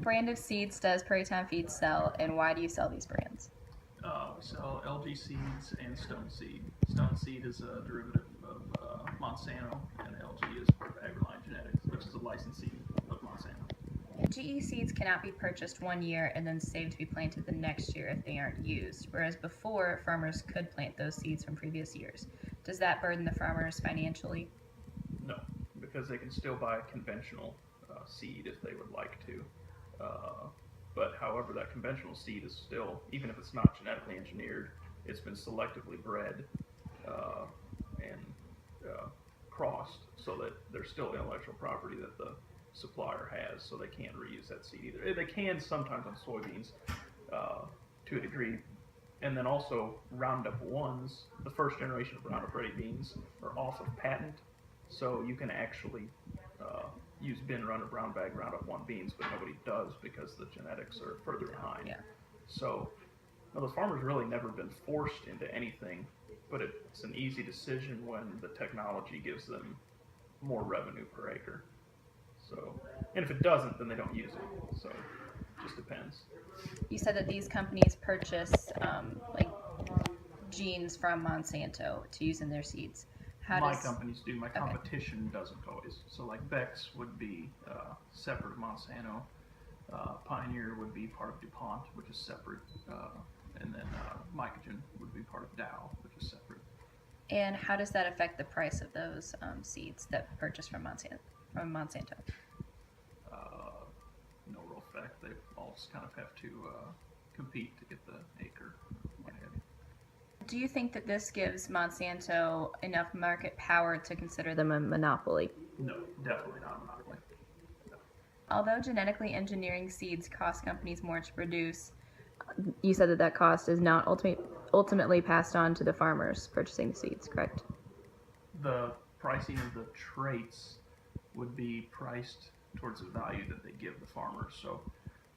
brand of seeds does Prairie Town Feeds sell, and why do you sell these brands? We sell LG Seeds and Stone Seed. Stone Seed is a derivative of Monsanto, and LG is part of AgriLine Genetics, which is a licensee of Monsanto. GE seeds cannot be purchased one year and then saved to be planted the next year if they aren't used, whereas before, farmers could plant those seeds from previous years. Does that burden the farmers financially? No, because they can still buy a conventional seed if they would like to. Uh, but however, that conventional seed is still, even if it's not genetically engineered, it's been selectively bred uh, and crossed so that there's still intellectual property that the supplier has, so they can't reuse that seed either. They can sometimes on soybeans to a degree. And then also Roundup ones, the first generation of Roundup Ready beans are off of patent, so you can actually use bin Roundup brown bag Roundup One beans, but nobody does because the genetics are further behind. Yeah. So now the farmer's really never been forced into anything, but it's an easy decision when the technology gives them more revenue per acre. So, and if it doesn't, then they don't use it. So, it just depends. You said that these companies purchase like genes from Monsanto to use in their seeds. How My does companies do. My competition doesn't always. So, like Bex would be separate of Monsanto. Pioneer would be part of DuPont, which is separate. And then Mycogen would be part of Dow, which is separate. and how does that affect the price of those seeds that purchase from Monsanto? Uh, no real effect. They all just kind of have to compete to get the acre. Do you think that this gives Monsanto enough market power to consider them a monopoly? No, definitely not a monopoly. Although genetically engineering seeds cost companies more to produce, you said that that cost is not ultimately passed on to the farmers purchasing the seeds, correct? The pricing of the traits would be priced towards the value that they give the farmers. So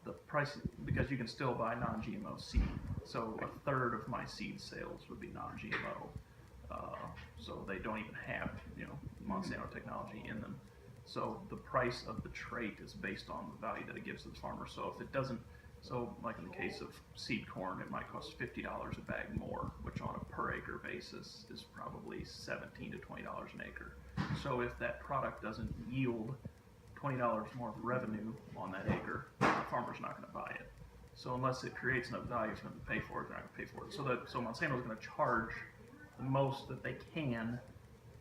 the price, because you can still buy non-GMO seed. So a third of my seed sales would be non-GMO. So they don't even have, Monsanto technology in them. So the price of the trait is based on the value that it gives to the farmer. So if it doesn't, so like in the case of seed corn, it might cost $50 a bag more, which on a per acre basis is probably $17 to $20 an acre. So if that product doesn't yield $20 more of revenue on that acre, the farmer's not going to buy it. So unless it creates enough value for them to pay for it, they're not going to pay for it. So Monsanto is going to charge the most that they can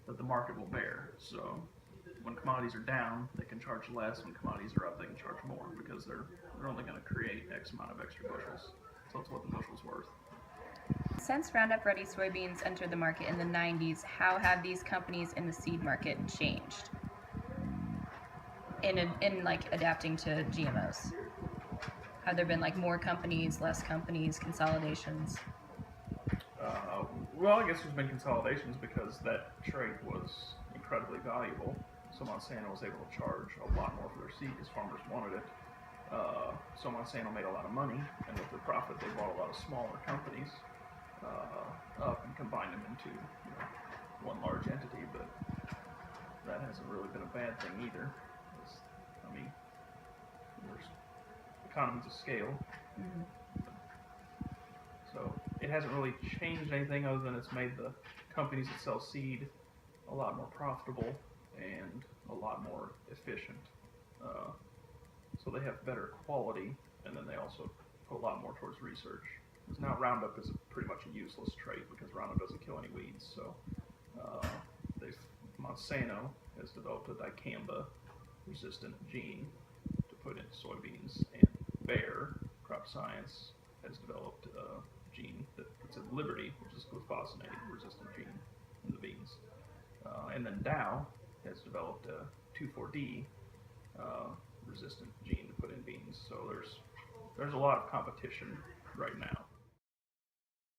that the market will bear. So when commodities are down, they can charge less. When commodities are up, they can charge more because they're only going to create X amount of extra bushels. So that's what the bushel's worth. Since Roundup Ready soybeans entered the market in the 90s, how have these companies in the seed market changed in like adapting to GMOs? Have there been like more companies, less companies, consolidations? Well, I guess there's been consolidations because that trait was incredibly valuable. So Monsanto was able to charge a lot more for their seed because farmers wanted it. So Monsanto made a lot of money, and with the profit, they bought a lot of smaller companies up and combined them into one large entity. But that hasn't really been a bad thing either. I mean, there's economies of scale. Mm-hmm. So it hasn't really changed anything other than it's made the companies that sell seed a lot more profitable and a lot more efficient. So they have better quality, and then they also put a lot more towards research. Because now Roundup is pretty much a useless trait because Roundup doesn't kill any weeds. So Monsanto has developed a dicamba resistant gene to put into soybeans, and Bayer Crop Science has developed a gene that puts in Liberty, which is glufosinate resistant gene in the beans. And then Dow has developed a 2,4-D resistant gene to put in beans. So there's a lot of competition right now.